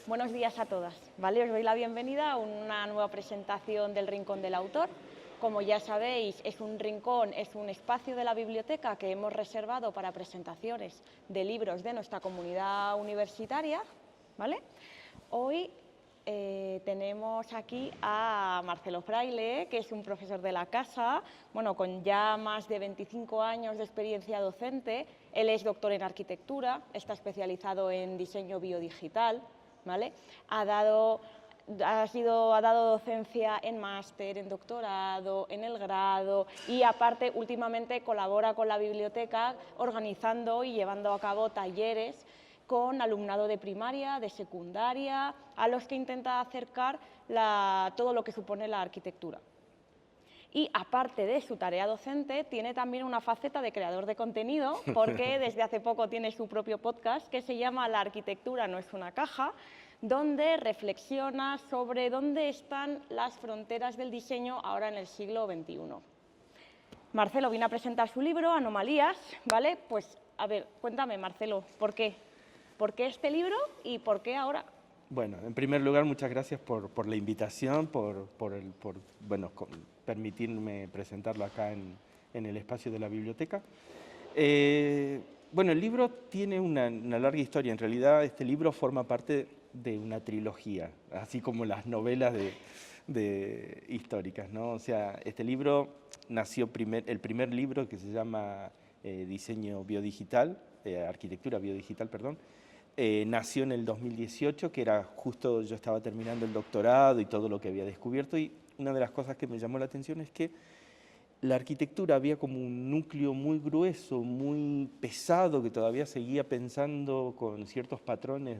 Buenos días a todas. ¿Vale? Os doy la bienvenida a una nueva presentación del Rincón del Autor. Como ya sabéis, es un rincón, es un espacio de la biblioteca que hemos reservado para presentaciones de libros de nuestra comunidad universitaria. ¿Vale? Hoy tenemos aquí a Marcelo Fraile, que es un profesor de la casa, bueno, con ya más de 25 años de experiencia docente. Él es doctor en arquitectura, está especializado en diseño biodigital, ¿vale? Ha dado docencia en máster, en doctorado, en el grado y aparte últimamente colabora con la biblioteca organizando y llevando a cabo talleres con alumnado de primaria, de secundaria, a los que intenta acercar todo lo que supone la arquitectura. Y aparte de su tarea docente, tiene también una faceta de creador de contenido, porque desde hace poco tiene su propio podcast que se llama La arquitectura no es una caja, donde reflexiona sobre dónde están las fronteras del diseño ahora en el siglo XXI. Marcelo viene a presentar su libro, Anomalías, ¿vale? Pues, a ver, cuéntame, Marcelo, ¿por qué? ¿Por qué este libro y por qué ahora? Bueno, en primer lugar, muchas gracias por la invitación, permitirme presentarlo acá en el espacio de la biblioteca. Bueno, el libro tiene una larga historia. En realidad, este libro forma parte de una trilogía, así como las novelas históricas, ¿no? O sea, este libro nació el primer libro que se llama Diseño Biodigital, Arquitectura Biodigital, perdón. Nació en el 2018, que era justo, yo estaba terminando el doctorado y todo lo que había descubierto, y una de las cosas que me llamó la atención es que la arquitectura había como un núcleo muy grueso, muy pesado, que todavía seguía pensando con ciertos patrones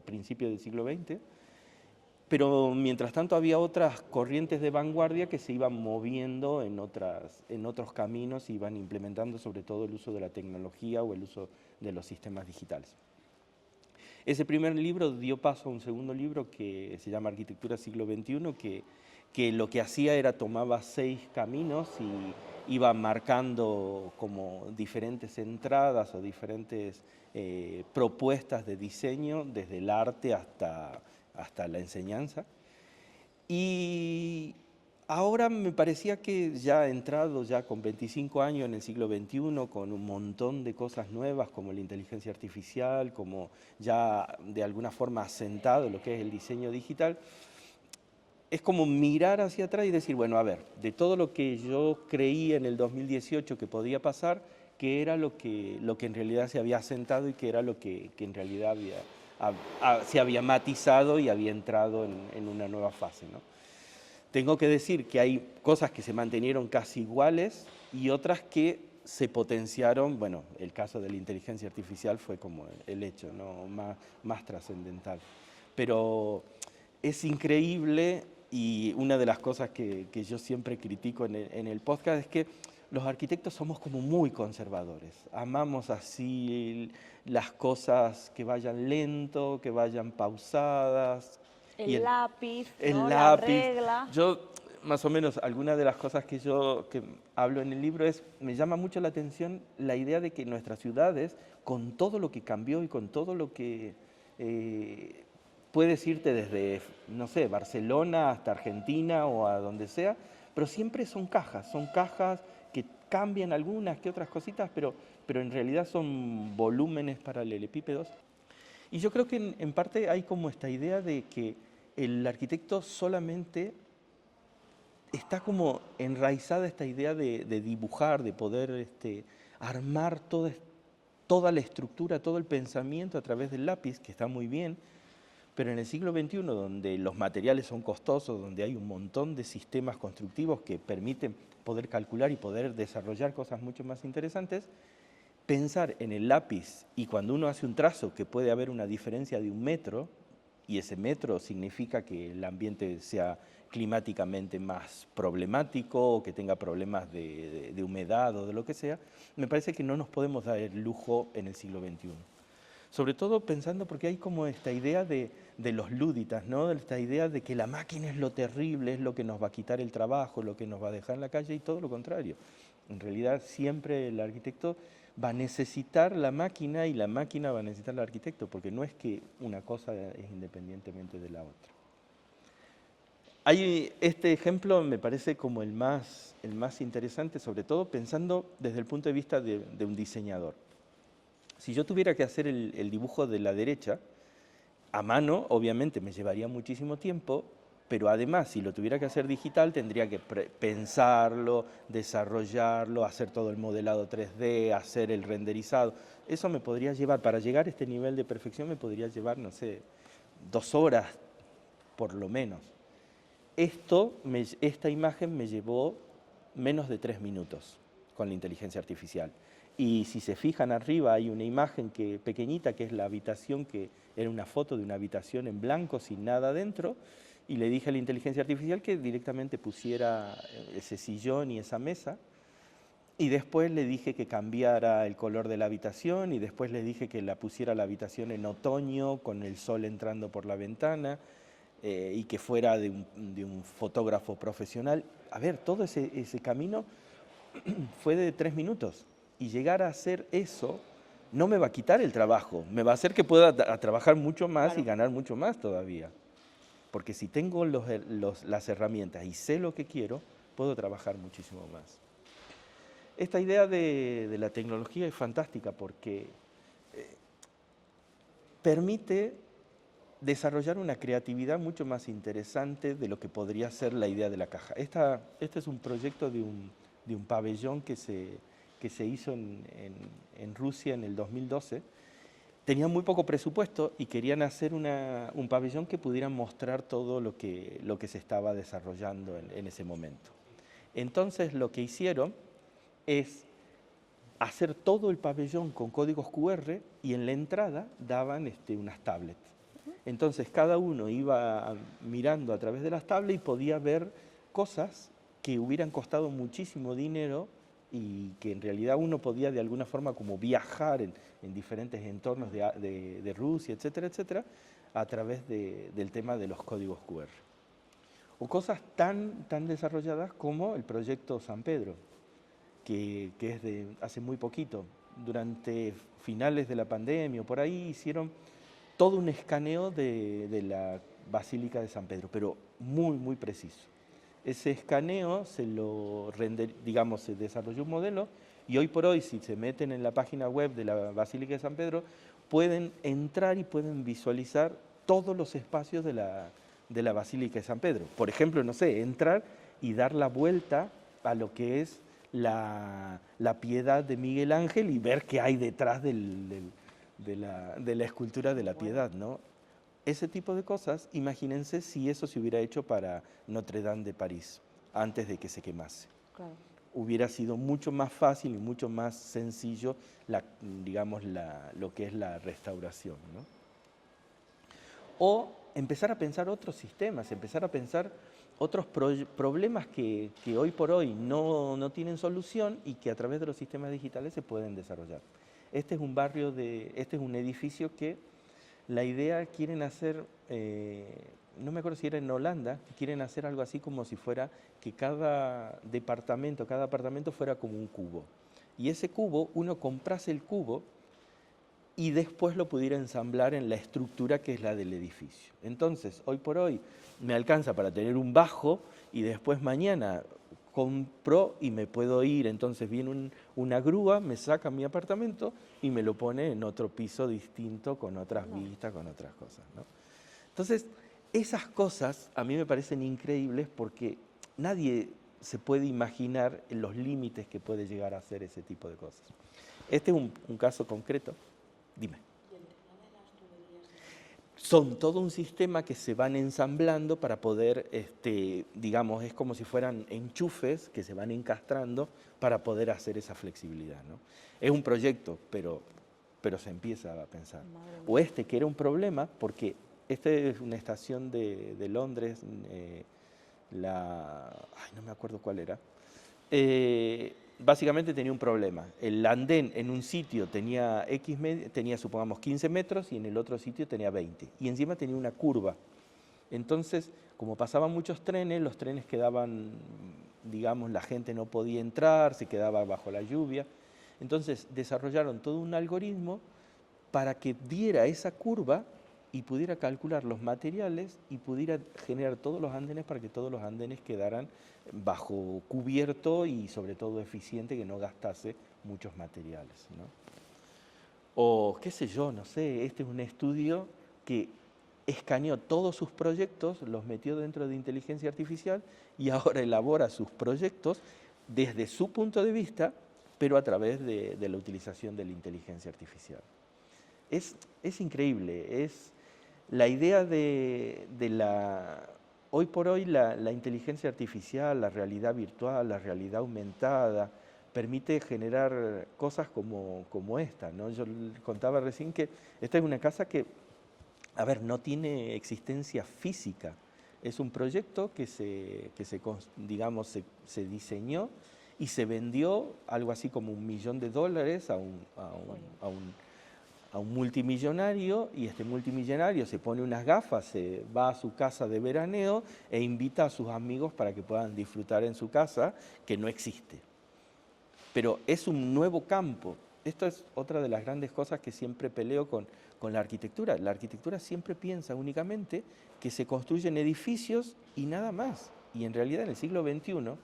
principio del siglo XX, pero mientras tanto había otras corrientes de vanguardia que se iban moviendo en otros caminos y iban implementando sobre todo el uso de la tecnología o el uso de los sistemas digitales. Ese primer libro dio paso a un segundo libro que se llama Arquitectura Siglo XXI, que lo que hacía era tomaba 6 caminos y iba marcando como diferentes entradas o diferentes propuestas de diseño, desde el arte hasta la enseñanza. Y ahora me parecía que ya entrado ya con 25 años en el siglo XXI, con un montón de cosas nuevas como la inteligencia artificial, como ya de alguna forma asentado lo que es el diseño digital, es como mirar hacia atrás y decir, bueno, a ver, de todo lo que yo creí en el 2018 que podía pasar, qué era lo que en realidad se había asentado y qué era lo que en realidad se había matizado y había entrado en una nueva fase, ¿no? Tengo que decir que hay cosas que se mantenieron casi iguales y otras que se potenciaron. Bueno, el caso de la inteligencia artificial fue como el hecho, ¿no? más trascendental. Pero es increíble, y una de las cosas que yo siempre critico en el podcast es que los arquitectos somos como muy conservadores. Amamos así las cosas que vayan lento, que vayan pausadas. El lápiz, El ¿no? La lápiz. regla. Yo, más o menos, algunas de las cosas que hablo en el libro me llama mucho la atención la idea de que nuestras ciudades, con todo lo que cambió y con todo lo que puedes irte desde, no sé, Barcelona hasta Argentina o a donde sea, pero siempre son cajas que cambian algunas que otras cositas, pero en realidad son volúmenes paralelepípedos. Y yo creo que en parte hay como esta idea de que el arquitecto solamente está como enraizada esta idea de dibujar, de poder armar toda la estructura, todo el pensamiento a través del lápiz, que está muy bien, pero en el siglo XXI, donde los materiales son costosos, donde hay un montón de sistemas constructivos que permiten poder calcular y poder desarrollar cosas mucho más interesantes, pensar en el lápiz, y cuando uno hace un trazo que puede haber una diferencia de 1 metro, y ese metro significa que el ambiente sea climáticamente más problemático o que tenga problemas de humedad o de lo que sea, me parece que no nos podemos dar el lujo en el siglo XXI. Sobre todo pensando porque hay como esta idea de los lúditas, ¿no? Esta idea de que la máquina es lo terrible, es lo que nos va a quitar el trabajo, lo que nos va a dejar en la calle, y todo lo contrario. En realidad siempre el arquitecto va a necesitar la máquina y la máquina va a necesitar al arquitecto, porque no es que una cosa es independientemente de la otra. Este ejemplo me parece como el más interesante, sobre todo pensando desde el punto de vista de un diseñador. Si yo tuviera que hacer el dibujo de la derecha, a mano, obviamente me llevaría muchísimo tiempo, pero además, si lo tuviera que hacer digital, tendría que pensarlo, desarrollarlo, hacer todo el modelado 3D, hacer el renderizado. Eso me podría llevar, para llegar a este nivel de perfección, me podría llevar, no sé, 2 horas por lo menos. Esta imagen me llevó menos de 3 minutos con la inteligencia artificial. Y si se fijan arriba hay una imagen pequeñita que es la habitación, que era una foto de una habitación en blanco sin nada dentro, y le dije a la inteligencia artificial que directamente pusiera ese sillón y esa mesa, y después le dije que cambiara el color de la habitación, y después le dije que la pusiera la habitación en otoño con el sol entrando por la ventana, y que fuera de un fotógrafo profesional. A ver, todo ese camino fue de 3 minutos. Y llegar a hacer eso no me va a quitar el trabajo, me va a hacer que pueda trabajar mucho más, claro, y ganar mucho más todavía. Porque si tengo las herramientas y sé lo que quiero, puedo trabajar muchísimo más. Esta idea de la tecnología es fantástica porque permite desarrollar una creatividad mucho más interesante de lo que podría ser la idea de la caja. Este es un proyecto de un pabellón que se hizo en Rusia en el 2012. Tenían muy poco presupuesto y querían hacer un pabellón que pudiera mostrar todo lo que se estaba desarrollando en ese momento. Entonces lo que hicieron es hacer todo el pabellón con códigos QR y en la entrada daban unas tablets. Entonces cada uno iba mirando a través de las tablets y podía ver cosas que hubieran costado muchísimo dinero y que en realidad uno podía de alguna forma como viajar en diferentes entornos de Rusia, etcétera, etcétera, a través del tema de los códigos QR. O cosas tan desarrolladas como el proyecto San Pedro, que es de hace muy poquito. Durante finales de la pandemia o por ahí hicieron todo un escaneo de la Basílica de San Pedro, pero muy preciso. Ese escaneo se desarrolló un modelo y hoy por hoy, si se meten en la página web de la Basílica de San Pedro, pueden entrar y pueden visualizar todos los espacios de la Basílica de San Pedro. Por ejemplo, no sé, entrar y dar la vuelta a lo que es la Piedad de Miguel Ángel y ver qué hay detrás de la escultura de la Piedad, ¿no? Ese tipo de cosas, imagínense si eso se hubiera hecho para Notre Dame de París, antes de que se quemase. Claro. Hubiera sido mucho más fácil y mucho más sencillo, lo que es la restauración, ¿no? O empezar a pensar otros sistemas, empezar a pensar otros problemas que hoy por hoy no tienen solución y que a través de los sistemas digitales se pueden desarrollar. Este es un edificio que la idea quieren hacer, no me acuerdo si era en Holanda, quieren hacer algo así como si fuera que cada apartamento fuera como un cubo. Y ese cubo, uno comprase el cubo y después lo pudiera ensamblar en la estructura que es la del edificio. Entonces, hoy por hoy me alcanza para tener un bajo y después mañana compro y me puedo ir, entonces viene una grúa, me saca mi apartamento y me lo pone en otro piso distinto, con otras vistas, con otras cosas, ¿no? Entonces, esas cosas a mí me parecen increíbles porque nadie se puede imaginar los límites que puede llegar a hacer ese tipo de cosas. Este es un caso concreto. Dime. Son todo un sistema que se van ensamblando para poder, digamos, es como si fueran enchufes que se van encastrando para poder hacer esa flexibilidad, ¿no? Es un proyecto, pero se empieza a pensar. O que era un problema, porque es una estación de Londres, no me acuerdo cuál era. Básicamente tenía un problema. El andén en un sitio tenía supongamos 15 metros y en el otro sitio tenía 20. Y encima tenía una curva. Entonces, como pasaban muchos trenes, los trenes quedaban, digamos, la gente no podía entrar, se quedaba bajo la lluvia. Entonces desarrollaron todo un algoritmo para que diera esa curva y pudiera calcular los materiales y pudiera generar todos los andenes para que todos los andenes quedaran bajo cubierto y sobre todo eficiente, que no gastase muchos materiales, ¿no? O qué sé yo, no sé, este es un estudio que escaneó todos sus proyectos, los metió dentro de inteligencia artificial y ahora elabora sus proyectos desde su punto de vista, pero a través de la utilización de la inteligencia artificial. Es increíble, es la idea hoy por hoy la inteligencia artificial, la realidad virtual, la realidad aumentada, permite generar cosas como esta, ¿no? Yo contaba recién que esta es una casa que, a ver, no tiene existencia física. Es un proyecto que digamos, se diseñó y se vendió algo así como $1 millón a un multimillonario, y este multimillonario se pone unas gafas, se va a su casa de veraneo e invita a sus amigos para que puedan disfrutar en su casa, que no existe. Pero es un nuevo campo. Esto es otra de las grandes cosas que siempre peleo con la arquitectura. La arquitectura siempre piensa únicamente que se construyen edificios y nada más. Y en realidad en el siglo XXI,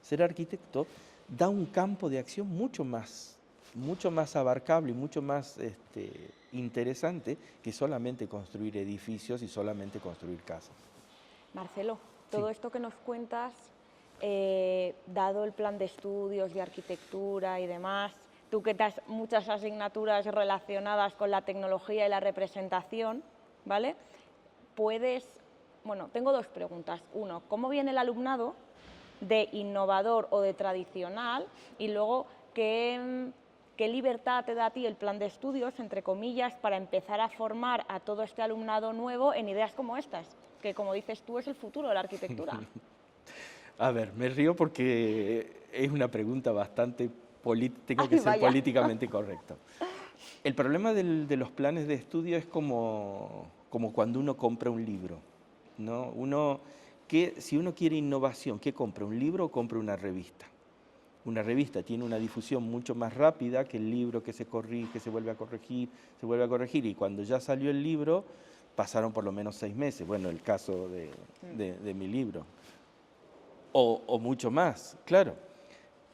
ser arquitecto da un campo de acción mucho más abarcable y mucho más interesante que solamente construir edificios y solamente construir casas. Marcelo, todo esto que nos cuentas, dado el plan de estudios de arquitectura y demás, tú que das muchas asignaturas relacionadas con la tecnología y la representación, ¿vale? Bueno, tengo dos preguntas. Uno, ¿cómo viene el alumnado de innovador o de tradicional? Y luego, ¿qué libertad te da a ti el plan de estudios, entre comillas, para empezar a formar a todo este alumnado nuevo en ideas como estas, que, como dices tú, es el futuro de la arquitectura? A ver, me río porque es una pregunta bastante tengo que ser políticamente correcto. El problema de los planes de estudio es como cuando uno compra un libro, ¿no? Si uno quiere innovación, ¿qué compra? ¿Un libro o compra una revista? Una revista tiene una difusión mucho más rápida que el libro, que se corrige, se vuelve a corregir, y cuando ya salió el libro pasaron por lo menos 6 meses, bueno, el caso de mi libro, o mucho más, claro.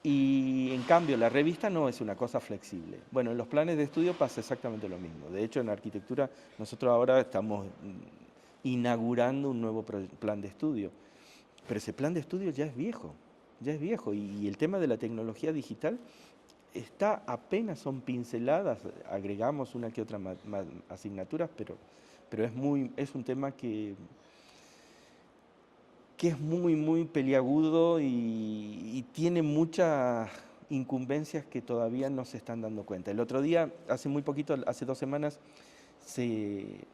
Y en cambio la revista no es una cosa flexible. Bueno, en los planes de estudio pasa exactamente lo mismo. De hecho, en arquitectura nosotros ahora estamos inaugurando un nuevo plan de estudio, pero ese plan de estudio ya es viejo, y el tema de la tecnología digital apenas son pinceladas, agregamos una que otra asignaturas, pero es un tema que es muy peliagudo y tiene muchas incumbencias que todavía no se están dando cuenta. El otro día, hace muy poquito, hace 2 semanas,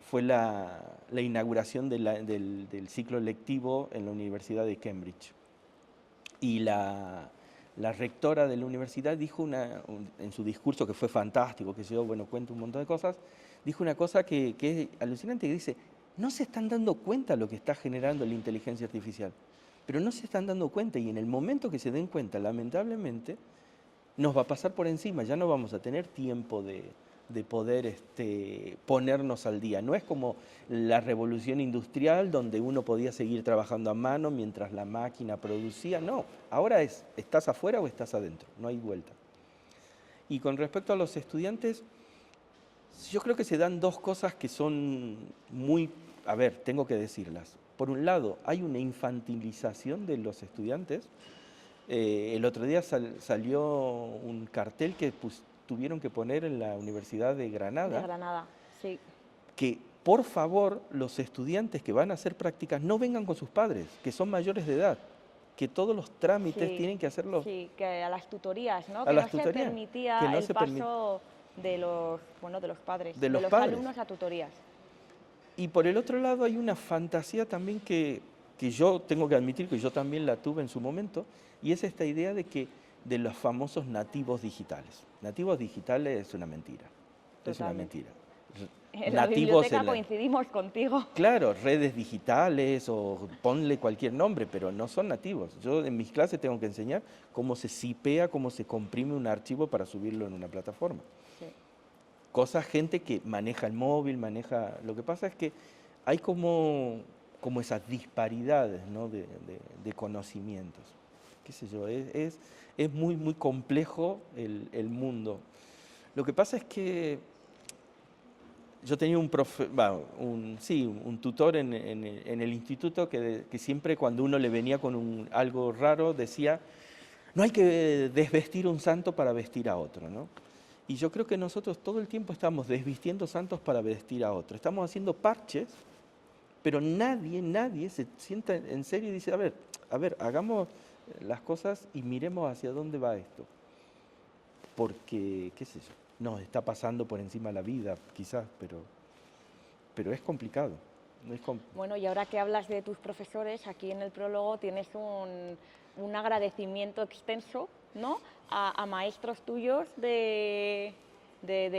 fue la inauguración del ciclo lectivo en la Universidad de Cambridge. Y la rectora de la universidad dijo en su discurso, que fue fantástico, que yo, bueno, cuento un montón de cosas, dijo una cosa que es alucinante, que dice: no se están dando cuenta lo que está generando la inteligencia artificial, pero no se están dando cuenta, y en el momento que se den cuenta, lamentablemente, nos va a pasar por encima, ya no vamos a tener tiempo de poder ponernos al día. No es como la revolución industrial, donde uno podía seguir trabajando a mano mientras la máquina producía. No, ahora ¿estás afuera o estás adentro? No hay vuelta. Y con respecto a los estudiantes, yo creo que se dan 2 cosas que son a ver, tengo que decirlas. Por un lado, hay una infantilización de los estudiantes. El otro día salió un cartel que tuvieron que poner en la Universidad de Granada. De Granada, sí. Que, por favor, los estudiantes que van a hacer prácticas no vengan con sus padres, que son mayores de edad, que todos los trámites tienen que hacerlos. Sí, que a las tutorías, ¿no? Que no se permitía el paso de los padres, de los alumnos a tutorías. Y por el otro lado hay una fantasía también que yo tengo que admitir que yo también la tuve en su momento, y es esta idea de los famosos nativos digitales. Nativos digitales es una mentira. Totalmente. Es una mentira. En la nativos biblioteca coincidimos contigo. Claro, redes digitales o ponle cualquier nombre, pero no son nativos. Yo en mis clases tengo que enseñar cómo se zipea, cómo se comprime un archivo para subirlo en una plataforma. Sí. Gente que maneja el móvil, maneja... Lo que pasa es que hay como esas disparidades, ¿no? de conocimientos. Qué sé yo, es muy, muy complejo el mundo. Lo que pasa es que yo tenía un tutor en el instituto que siempre cuando uno le venía con algo raro decía, no hay que desvestir un santo para vestir a otro, ¿no? Y yo creo que nosotros todo el tiempo estamos desvistiendo santos para vestir a otro. Estamos haciendo parches, pero nadie se sienta en serio y dice, a ver, hagamos las cosas y miremos hacia dónde va esto. Porque, qué sé yo, nos está pasando por encima la vida, quizás, pero es complicado. Bueno, y ahora que hablas de tus profesores, aquí en el prólogo tienes un agradecimiento extenso, ¿no? a maestros tuyos del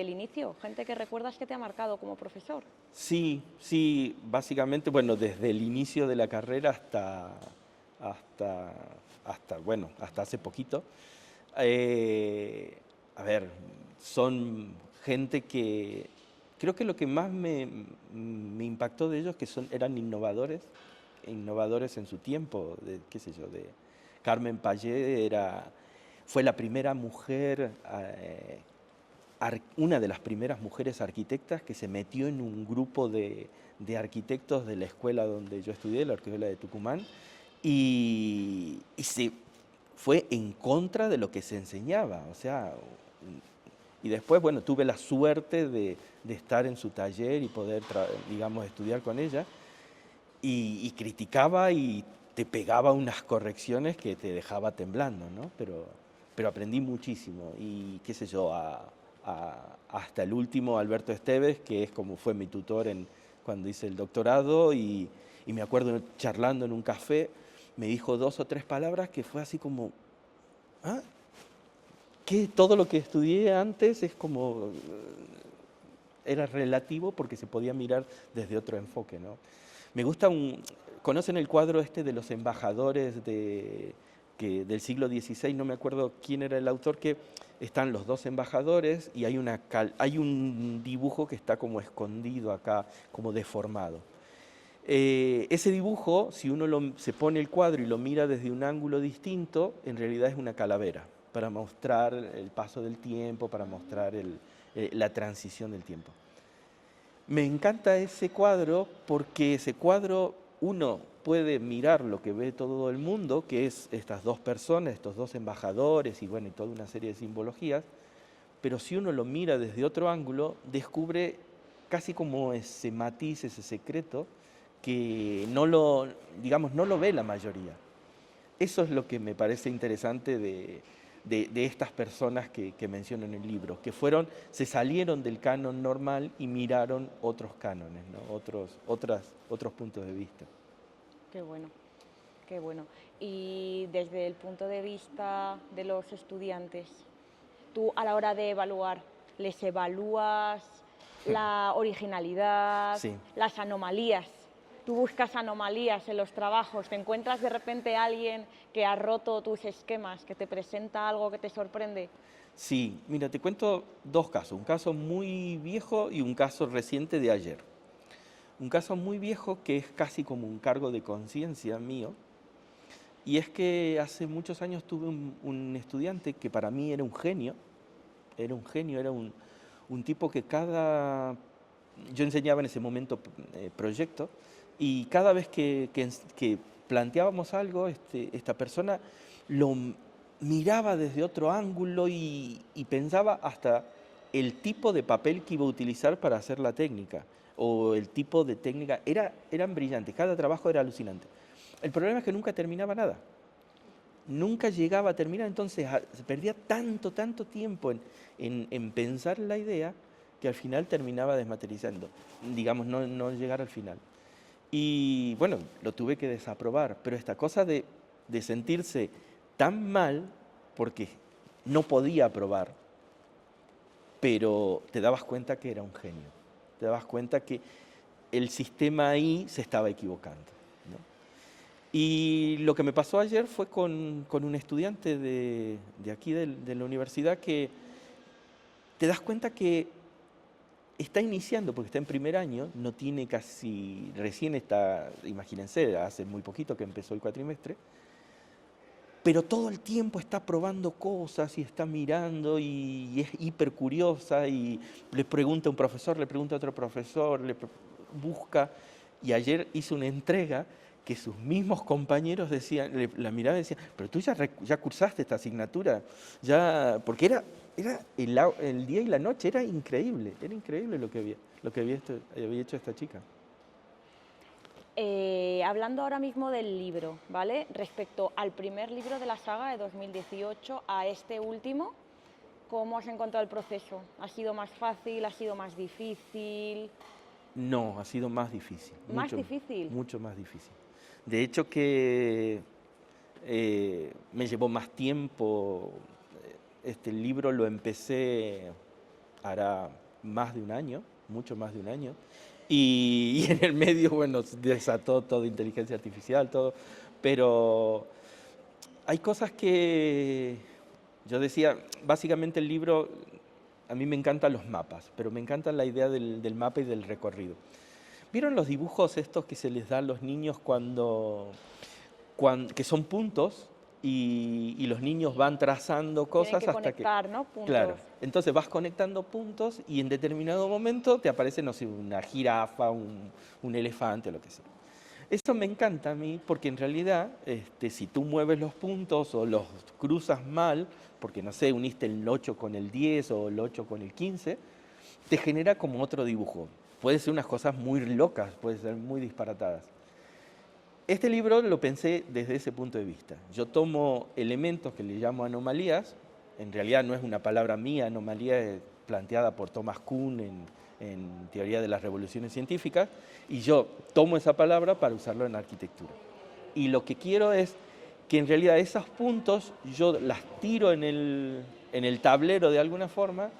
inicio, gente que recuerdas que te ha marcado como profesor. Sí, básicamente, bueno, desde el inicio de la carrera hasta hace poquito. A ver, son gente que creo que lo que más me impactó de ellos que eran innovadores en su tiempo, qué sé yo, de Carmen Payé fue la primera mujer, una de las primeras mujeres arquitectas que se metió en un grupo de arquitectos de la escuela donde yo estudié, la Escuela de Tucumán, y se fue en contra de lo que se enseñaba, o sea, y después, bueno, tuve la suerte de estar en su taller y poder, digamos, estudiar con ella, y criticaba y te pegaba unas correcciones que te dejaba temblando, ¿no? Pero aprendí muchísimo, y qué sé yo, hasta el último Alberto Esteves, que es como fue mi tutor cuando hice el doctorado, y me acuerdo charlando en un café, me dijo 2 o 3 palabras que fue así como, ¿ah? Que todo lo que estudié antes es como, era relativo porque se podía mirar desde otro enfoque, ¿no? Me gusta ¿conocen el cuadro este de los embajadores del siglo XVI? No me acuerdo quién era el autor, que están los 2 embajadores y hay un dibujo que está como escondido acá, como deformado. Ese dibujo, si uno se pone el cuadro y lo mira desde un ángulo distinto, en realidad es una calavera, para mostrar el paso del tiempo, para mostrar la transición del tiempo. Me encanta ese cuadro porque ese cuadro uno puede mirar lo que ve todo el mundo, que es estas 2 personas, estos 2 embajadores y bueno, y toda una serie de simbologías, pero si uno lo mira desde otro ángulo, descubre casi como ese matiz, ese secreto, que no lo ve la mayoría. Eso es lo que me parece interesante de estas personas que menciono en el libro, que se salieron del canon normal y miraron otros cánones, ¿no? otros puntos de vista. Qué bueno, qué bueno. Y desde el punto de vista de los estudiantes, tú a la hora de evaluar, ¿les evalúas la originalidad, Sí. las anomalías? Tú buscas anomalías en los trabajos, te encuentras de repente a alguien que ha roto tus esquemas, que te presenta algo que te sorprende. Sí, mira, te cuento 2 casos, un caso muy viejo y un caso reciente de ayer. Un caso muy viejo que es casi como un cargo de conciencia mío, y es que hace muchos años tuve un estudiante que para mí era un genio, era un tipo que yo enseñaba en ese momento proyecto, y cada vez que planteábamos algo, esta persona lo miraba desde otro ángulo y pensaba hasta el tipo de papel que iba a utilizar para hacer la técnica, o el tipo de técnica, eran brillantes, cada trabajo era alucinante. El problema es que nunca terminaba nada. Nunca llegaba a terminar, entonces se perdía tanto tiempo en pensar la idea que al final terminaba desmaterializando, digamos, no llegar al final. Y bueno, lo tuve que desaprobar, pero esta cosa de sentirse tan mal porque no podía aprobar, pero te dabas cuenta que era un genio. te dabas cuenta que el sistema ahí se estaba equivocando, ¿no? Y lo que me pasó ayer fue con un estudiante de aquí de la universidad que te das cuenta que está iniciando, porque está en primer año, no tiene casi, recién está, imagínense, hace muy poquito que empezó el cuatrimestre, pero todo el tiempo está probando cosas y está mirando y es hiper curiosa y le pregunta a un profesor, le pregunta a otro profesor, busca. Y ayer hizo una entrega que sus mismos compañeros decían, la miraban y decían, pero tú ya cursaste esta asignatura, ya, porque era el día y la noche, era increíble lo que había hecho esta chica. Hablando ahora mismo del libro, ¿vale? Respecto al primer libro de la saga de 2018 a este último, ¿cómo has encontrado el proceso? ¿Ha sido más fácil? ¿Ha sido más difícil? No, ha sido más difícil. ¿Más difícil? Mucho más difícil. De hecho que me llevó más tiempo. Este libro lo empecé hará más de un año, mucho más de un año. Y en el medio, bueno, desató todo inteligencia artificial, todo. Pero hay cosas que yo decía, básicamente el libro, a mí me encantan los mapas, pero me encanta la idea del mapa y del recorrido. ¿Vieron los dibujos estos que se les da a los niños que son puntos y los niños van trazando cosas Tienen que conectar, ¿no? Puntos. Claro, entonces vas conectando puntos y en determinado momento te aparece, no sé, una jirafa, un elefante o lo que sea. Eso me encanta a mí porque en realidad si tú mueves los puntos o los cruzas mal, porque no sé, uniste el 8 con el 10 o el 8 con el 15, te genera como otro dibujo. Puede ser unas cosas muy locas, puede ser muy disparatadas. Este libro lo pensé desde ese punto de vista. Yo tomo elementos que le llamo anomalías, en realidad no es una palabra mía, anomalía es planteada por Thomas Kuhn en Teoría de las Revoluciones Científicas, y yo tomo esa palabra para usarlo en arquitectura. Y lo que quiero es que en realidad esos puntos yo las tiro en el tablero de alguna forma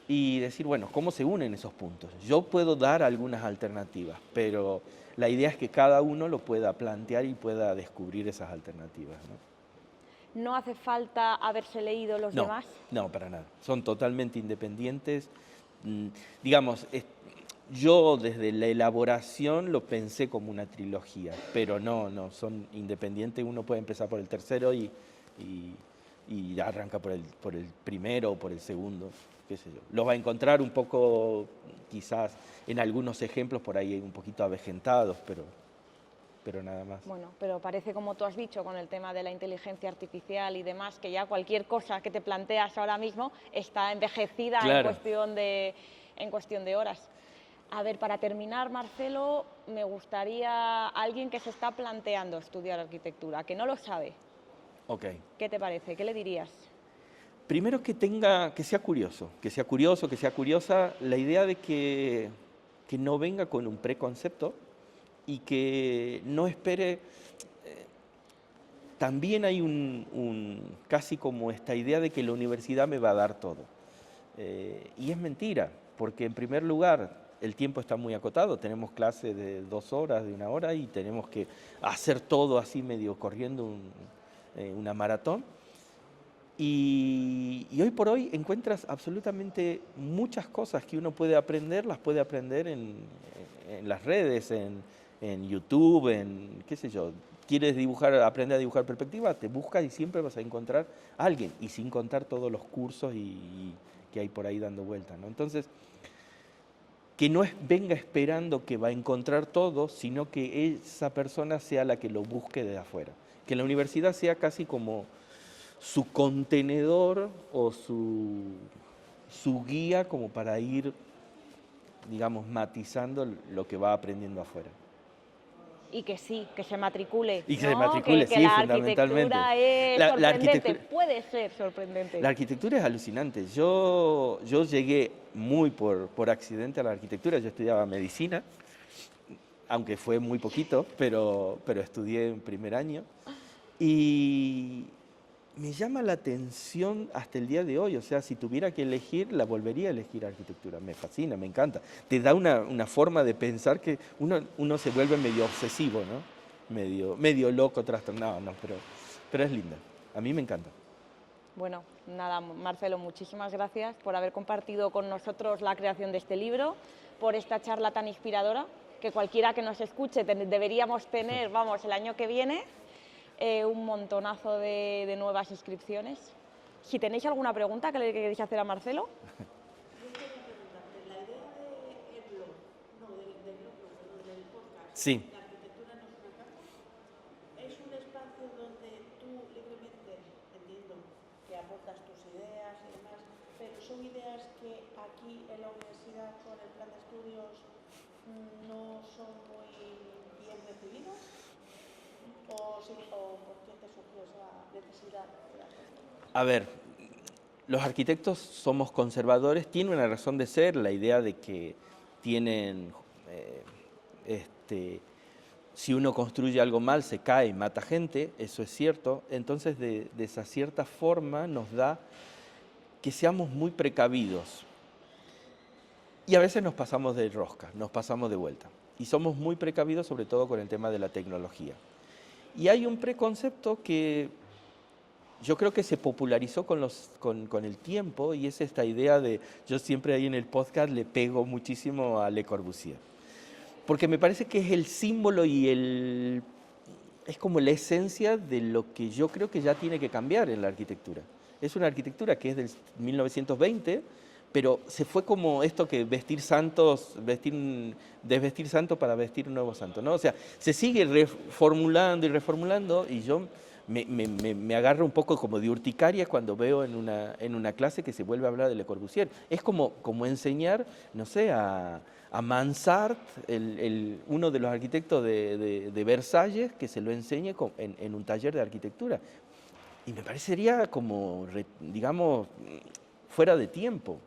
y decir, bueno, ¿cómo se unen esos puntos? Yo puedo dar algunas alternativas, pero la idea es que cada uno lo pueda plantear y pueda descubrir esas alternativas, ¿no? ¿No hace falta haberse leído los demás? No, para nada. Son totalmente independientes. Digamos, yo desde la elaboración lo pensé como una trilogía, pero no, son independientes. Uno puede empezar por el tercero y ya arranca por el primero o por el segundo, qué sé yo. Los va a encontrar un poco, quizás, en algunos ejemplos por ahí un poquito avejentados, pero nada más. Bueno, pero parece, como tú has dicho, con el tema de la inteligencia artificial y demás, que ya cualquier cosa que te planteas ahora mismo está envejecida, claro, en cuestión de horas. A ver, para terminar, Marcelo, me gustaría alguien que se está planteando estudiar arquitectura, que no lo sabe. Okay. ¿Qué te parece? ¿Qué le dirías? Primero que sea curioso, que sea curiosa, la idea de que no venga con un preconcepto y que no espere. También hay casi como esta idea de que la universidad me va a dar todo. Y es mentira, porque en primer lugar el tiempo está muy acotado, tenemos clases de 2 horas, de 1 hora y tenemos que hacer todo así medio corriendo una maratón. Y hoy por hoy encuentras absolutamente muchas cosas que uno puede aprender, las puede aprender en las redes, en YouTube, en qué sé yo. ¿Quieres aprender a dibujar perspectiva? Te buscas y siempre vas a encontrar a alguien, y sin contar todos los cursos que hay por ahí dando vueltas, ¿no? Entonces, que no venga esperando que va a encontrar todo, sino que esa persona sea la que lo busque de afuera. Que la universidad sea casi como su contenedor o su guía como para ir, digamos, matizando lo que va aprendiendo afuera. Y que sí, que se matricule. Y que ¿no? se matricule, que sí, la fundamentalmente. arquitectura es La sorprendente, arquitectura, puede ser sorprendente. la arquitectura es alucinante. Yo llegué muy por accidente a la arquitectura. Yo estudiaba medicina, aunque fue muy poquito, pero estudié en primer año. Y me llama la atención hasta el día de hoy. O sea, si tuviera que elegir, la volvería a elegir arquitectura. Me fascina, me encanta. Te da una forma de pensar que uno se vuelve medio obsesivo, ¿no? Medio loco, trastornado, no, pero es linda. A mí me encanta. Bueno, nada, Marcelo, muchísimas gracias por haber compartido con nosotros la creación de este libro, por esta charla tan inspiradora, que cualquiera que nos escuche deberíamos tener, vamos, el año que viene, un montonazo de nuevas inscripciones. Si tenéis alguna pregunta que le queréis hacer a Marcelo. Sí. Son ideas que aquí en la universidad con el plan de estudios no son muy bien recibidas, o por qué te surgió esa necesidad de hacerlo. A ver, los arquitectos somos conservadores, tiene una razón de ser, la idea de que tienen, si uno construye algo mal se cae y mata gente, eso es cierto, entonces de esa cierta forma nos da que seamos muy precavidos. Y a veces nos pasamos de rosca, nos pasamos de vuelta. Y somos muy precavidos sobre todo con el tema de la tecnología. Y hay un preconcepto que yo creo que se popularizó con el tiempo y es esta idea de, yo siempre ahí en el podcast le pego muchísimo a Le Corbusier. Porque me parece que es el símbolo y es como la esencia de lo que yo creo que ya tiene que cambiar en la arquitectura. Es una arquitectura que es del 1920, pero se fue como esto que desvestir santo para vestir un nuevo santo, ¿no? O sea, se sigue reformulando y reformulando y yo me agarro un poco como de urticaria cuando veo en una clase que se vuelve a hablar de Le Corbusier. Es como enseñar, no sé, a Mansart, uno de los arquitectos de Versalles, que se lo enseñe en un taller de arquitectura. Y me parecería como, digamos, fuera de tiempo.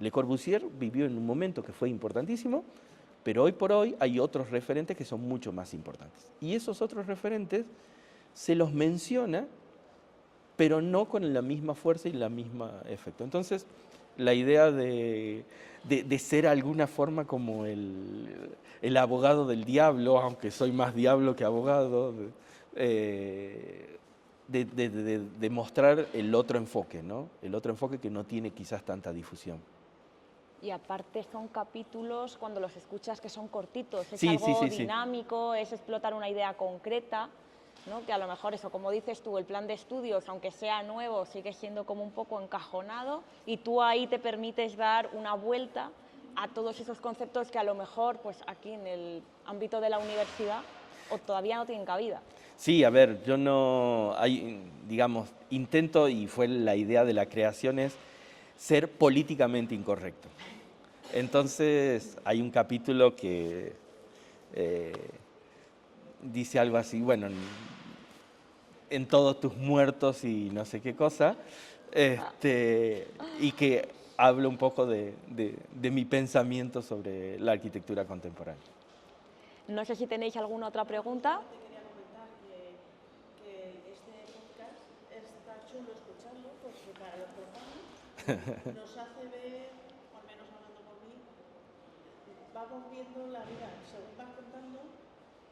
Le Corbusier vivió en un momento que fue importantísimo, pero hoy por hoy hay otros referentes que son mucho más importantes. Y esos otros referentes se los menciona, pero no con la misma fuerza y la misma efecto. Entonces, la idea de ser de alguna forma como el abogado del diablo, aunque soy más diablo que abogado, de mostrar el otro enfoque, ¿no? El otro enfoque que no tiene quizás tanta difusión. Y aparte son capítulos, cuando los escuchas, que son cortitos, es Sí, algo sí, sí, dinámico, es explotar una idea concreta, ¿no? Que a lo mejor eso, como dices tú, el plan de estudios, aunque sea nuevo, sigue siendo como un poco encajonado y tú ahí te permites dar una vuelta a todos esos conceptos que a lo mejor pues aquí en el ámbito de la universidad o todavía no tienen cabida. Sí, a ver, yo digamos, intento, y fue la idea de la creación, es ser políticamente incorrecto. Entonces, hay un capítulo que dice algo así, bueno, en todos tus muertos y no sé qué cosa, y que habla un poco de mi pensamiento sobre la arquitectura contemporánea. No sé si tenéis alguna otra pregunta. Te quería comentar que este podcast está chulo escucharlo porque para los profanos nos hace ver, al menos hablando por mí, vamos viendo la vida. Según vas contando,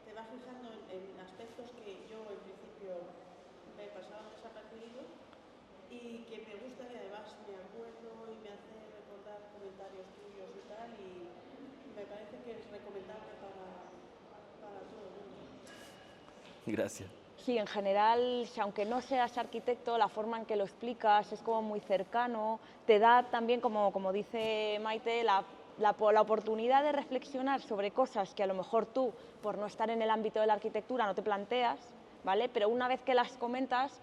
te vas fijando en aspectos que yo en principio me pasaban desapercibidos y que me gustan y además me acuerdo y me hace recordar comentarios tuyos y tal, y me parece que es recomendable para todo el mundo. Gracias. Sí, en general, aunque no seas arquitecto, la forma en que lo explicas es como muy cercano, te da también, como dice Maite, la oportunidad de reflexionar sobre cosas que a lo mejor tú, por no estar en el ámbito de la arquitectura, no te planteas, ¿vale? Pero una vez que las comentas,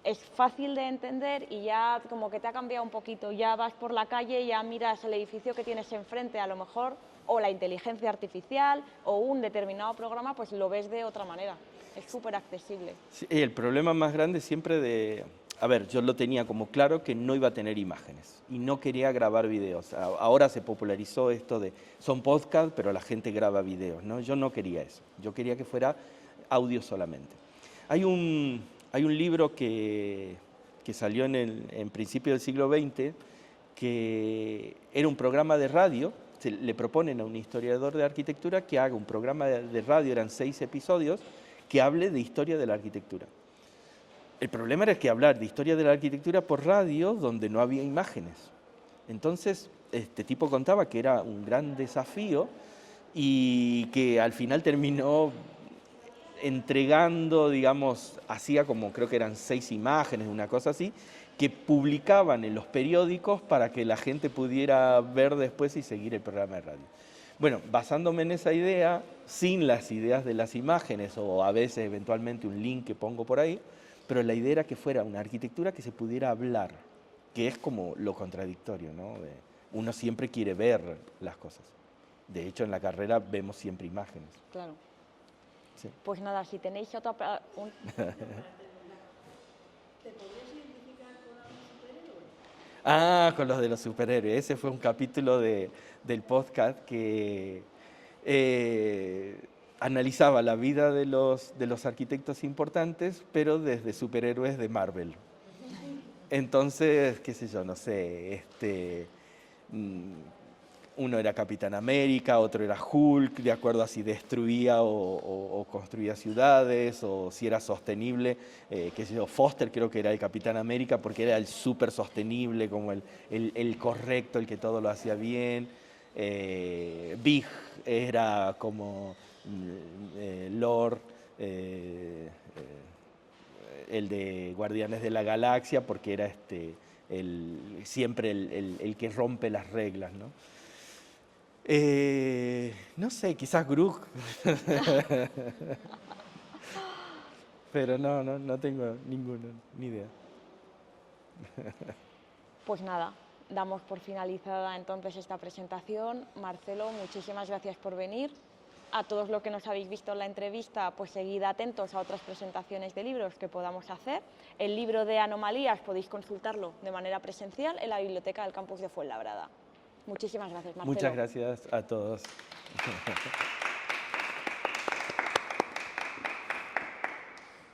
es fácil de entender y ya como que te ha cambiado un poquito. Ya vas por la calle, ya miras el edificio que tienes enfrente, a lo mejor, o la inteligencia artificial, o un determinado programa, pues lo ves de otra manera. Es súper accesible. Sí, el problema más grande siempre a ver, yo lo tenía como claro que no iba a tener imágenes y no quería grabar videos. Ahora se popularizó esto de, son podcast, pero la gente graba videos, ¿no? Yo no quería eso, yo quería que fuera audio solamente. Hay un libro que que salió en principio del siglo XX, que era un programa de radio. Le proponen a un historiador de arquitectura que haga un programa de radio, eran 6 episodios, que hable de historia de la arquitectura. El problema era que hablar de historia de la arquitectura por radio, donde no había imágenes. Entonces, este tipo contaba que era un gran desafío y que al final terminó entregando, digamos, hacía como, creo que eran 6 imágenes, una cosa así, que publicaban en los periódicos para que la gente pudiera ver después y seguir el programa de radio. Bueno, basándome en esa idea, sin las ideas de las imágenes o a veces eventualmente un link que pongo por ahí, pero la idea era que fuera una arquitectura que se pudiera hablar, que es como lo contradictorio, ¿no? Uno siempre quiere ver las cosas. De hecho, en la carrera vemos siempre imágenes. Claro. Sí. Pues nada, si tenéis otra... ¿Te podrías identificar con algún superhéroe? Ah, con los de los superhéroes. Ese fue un capítulo del podcast que analizaba la vida de los arquitectos importantes, pero desde superhéroes de Marvel. Entonces, qué sé yo, no sé, uno era Capitán América, otro era Hulk, de acuerdo a si destruía o construía ciudades, o si era sostenible, qué sé yo, Foster creo que era el Capitán América porque era el súper sostenible, como el correcto, el que todo lo hacía bien. Big era como Lord, el de Guardianes de la Galaxia, porque era siempre el que rompe las reglas, ¿no? No sé, quizás Grouch. Pero no tengo ni idea. Pues nada, damos por finalizada entonces esta presentación. Marcelo, muchísimas gracias por venir. A todos los que nos habéis visto en la entrevista, pues seguid atentos a otras presentaciones de libros que podamos hacer. El libro de Anomalías podéis consultarlo de manera presencial en la biblioteca del campus de Fuenlabrada. Muchísimas gracias, Marcelo. Muchas gracias a todos.